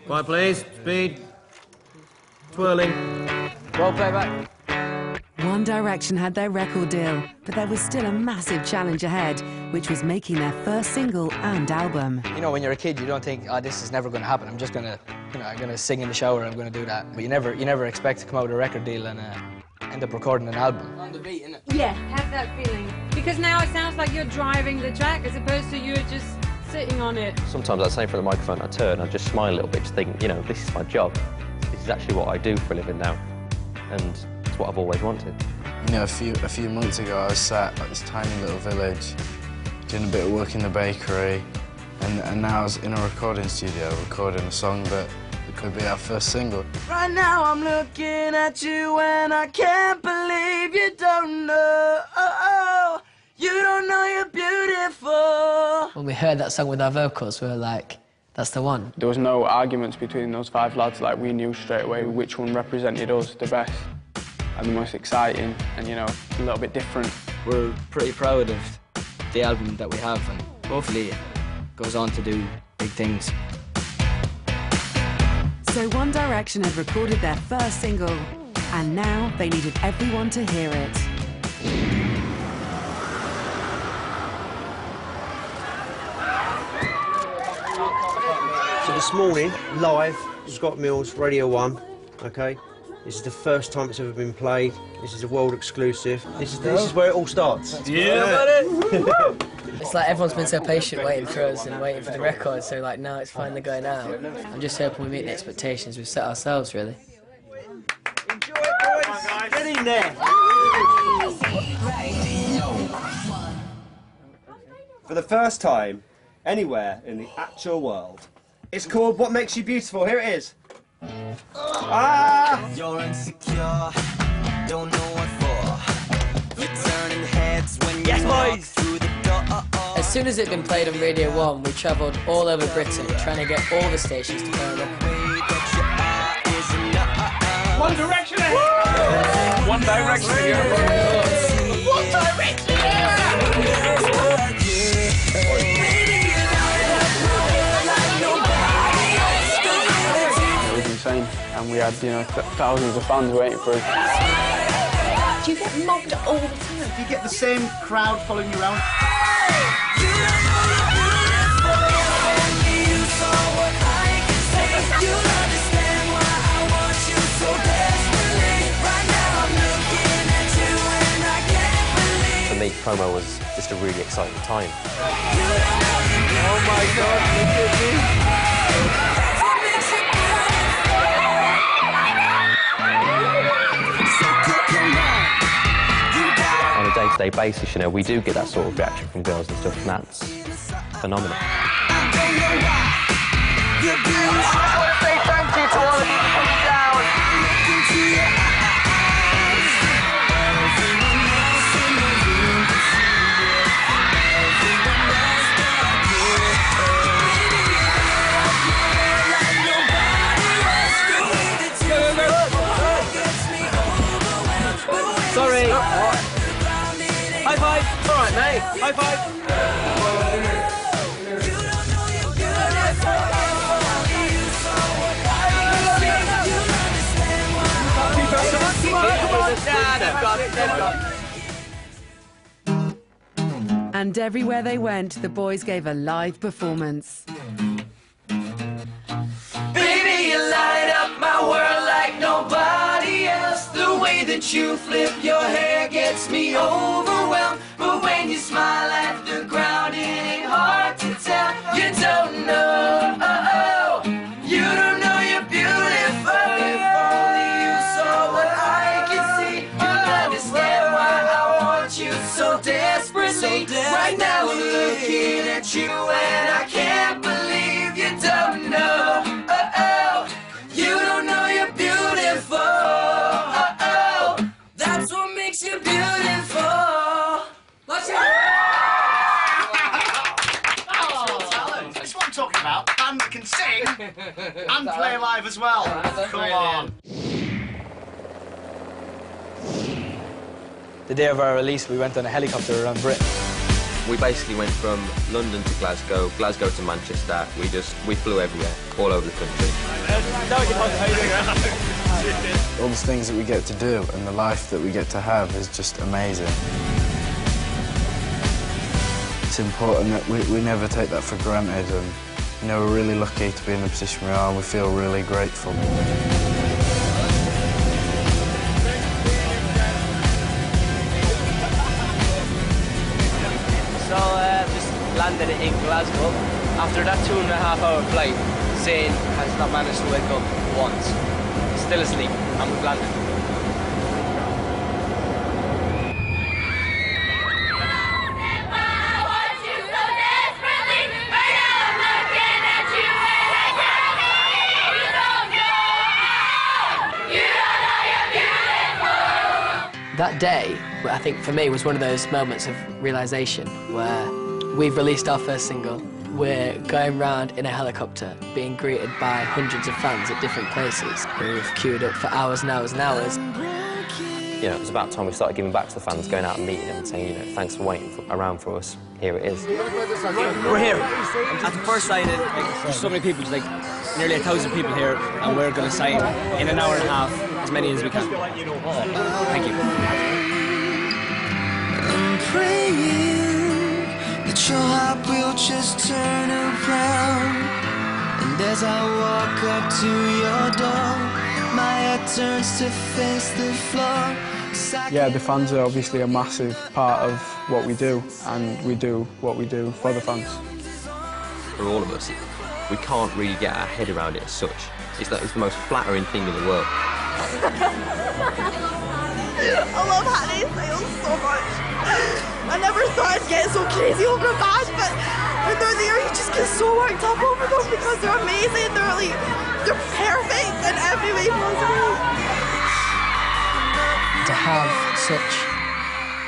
Quiet, please. Speed. Twirling. Roll playback. One Direction had their record deal, but there was still a massive challenge ahead, which was making their first single and album. You know, when you're a kid, you don't think, oh, this is never going to happen. I'm just going to, you know, I'm going to sing in the shower, I'm going to do that. But you never expect to come out with a record deal and end up recording an album. On the beat, innit? Yeah, have that feeling. Because now it sounds like you're driving the track as opposed to you're just sitting on it. Sometimes I say for the microphone, I turn, I just smile a little bit, just think, you know, this is my job. This is actually what I do for a living now. And it's what I've always wanted. You know, a few months ago, I was sat at this tiny little village, doing a bit of work in the bakery, and now I was in a recording studio recording a song that could be our first single. Right now I'm looking at you and I can't believe you don't know. You don't know you're beautiful. When we heard that song with our vocals, we were like, that's the one. There was no arguments between those 5 lads. Like, we knew straight away which one represented us the best and the most exciting and, you know, a little bit different. We're pretty proud of the album that we have, and hopefully it goes on to do big things. So One Direction had recorded their first single, and now they needed everyone to hear it. So this morning, live, Scott Mills, Radio 1, OK? This is the first time it's ever been played. This is a world exclusive. This is where it all starts. Yeah, buddy! It's like everyone's been so patient waiting for us and waiting for the record, so like now it's finally going out. I'm just hoping we meet the expectations we've set ourselves, really. Enjoy it, boys! Get in there! For the first time, anywhere in the actual world. It's called What Makes You Beautiful. Here it is. Ah! You're insecure, don't know what for. You're turning heads when you walk through the door. As soon as it'd been played on Radio 1, we travelled all over Britain trying to get all the stations to play it. One Direction! One Direction! One Direction! Insane, and we had, you know, thousands of fans waiting for us. Do you get mobbed all the time? Do you get the same crowd following you around? For me, promo was just a really exciting time. Oh my God, look at this! On a day-to-day basis, you know, we do get that sort of reaction from girls and stuff, and that's phenomenal. Sorry! High five! It's all right, mate. High five! And everywhere they went, the boys gave a live performance. Baby, you light up my world like nobody else. The way that you flip your hair gets me overwhelmed. But when you smile at the ground, it ain't hard to tell. You don't know, you don't know you're beautiful. If only you saw what I can see, you'll understand why I want you so desperately. Right now I'm looking at you and I can't believe you don't know. You don't know you're beautiful. That's what makes you beautiful. Watch out! That's what I'm talking about. A band that can sing and play live as well. Come on. The day of our release, we went on a helicopter around Britain. We basically went from London to Glasgow, Glasgow to Manchester. We flew everywhere, all over the country. All the things that we get to do and the life that we get to have is just amazing. It's important that we never take that for granted, and you know, we're really lucky to be in the position we are, and we feel really grateful. So just landed in Glasgow. After that 2.5-hour flight, Zane has not managed to wake up once. He's still asleep, and we've landed. That day, I think for me, was one of those moments of realisation where we've released our first single, we're going round in a helicopter, being greeted by hundreds of fans at different places who've queued up for hours and hours and hours. You know, it was about time we started giving back to the fans, going out and meeting them and saying, you know, thanks for waiting around for us. Here it is. We're here. At the first sighting, there's so many people, like nearly 1,000 people here, and we're going to sign in an hour and a half as many as we can. Thank you. I'm praying that your heart will just turn around. And as I walk up to your door, my head turns to face the floor. Yeah, the fans are obviously a massive part of what we do, and we do what we do for the fans. For all of us, we can't really get our head around it as such. It's the most flattering thing in the world. I love Handmaid's so much. I never thought I'd get so crazy over a band, but when they're there, you just get so worked up over them because they're amazing. They're perfect in every way possible. To have such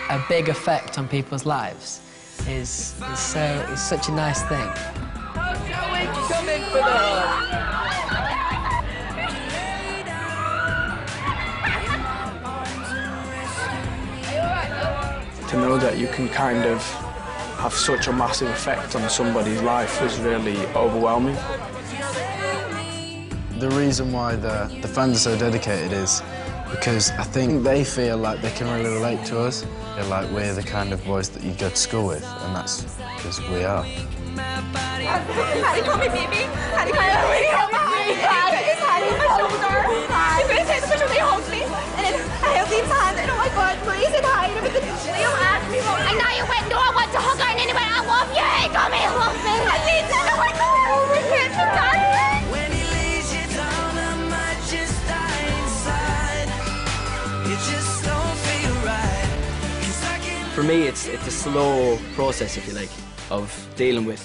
a big effect on people's lives is such a nice thing. Coming for the... To know that you can kind of have such a massive effect on somebody's life is really overwhelming. The reason why the fans are so dedicated is because I think they feel like they can really relate to us. They're like, we're the kind of boys that you go to school with, and that's because we are. Hattie, call me baby. Hattie, call me baby. It's Hattie, my shoulder. If it takes a picture, they hold me. And then I have these hands, and oh my god, please, and Hattie, and everything. They don't ask me. I know you went, no, I want to hug her, and anyway, I love you. Call me, love me. I need to know what's going on with it. When he lays you down, I might just die inside. You just don't feel right. For me, it's a slow process, if you like, of dealing with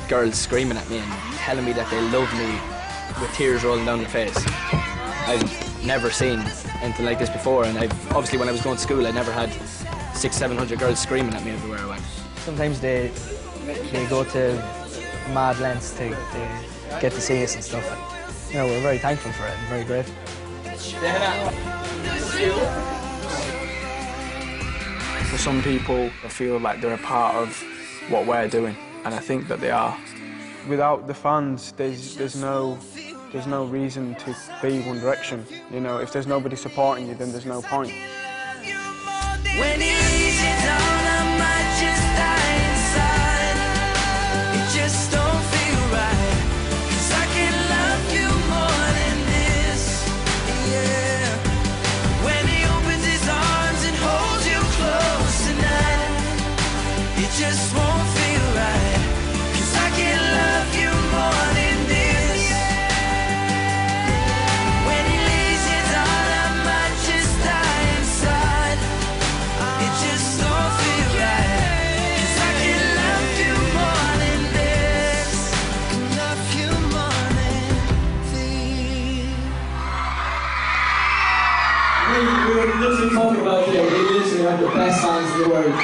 girls screaming at me and telling me that they love me with tears rolling down their face. I've never seen anything like this before, and obviously when I was going to school, I never had 600-700 girls screaming at me everywhere I went. Sometimes they go to mad lengths to get to see us and stuff. And, you know, we're very thankful for it and very grateful. For some people, they feel like they're a part of what we're doing, and I think that they are. Without the fans, there's no reason to be One Direction. You know, if there's nobody supporting you, then there's no point. When he lays you down, I might just die inside. It just don't feel right. 'Cause I can love you more than this. Yeah. When he opens his arms and holds you close tonight, it just won't feel right. 'Cause I can love you more than this. When he lays you down, I might just die inside. It just don't feel right. 'Cause I can love you more than this. I can love you more than this. We're literally talking about it. We're literally like the best fans in the world.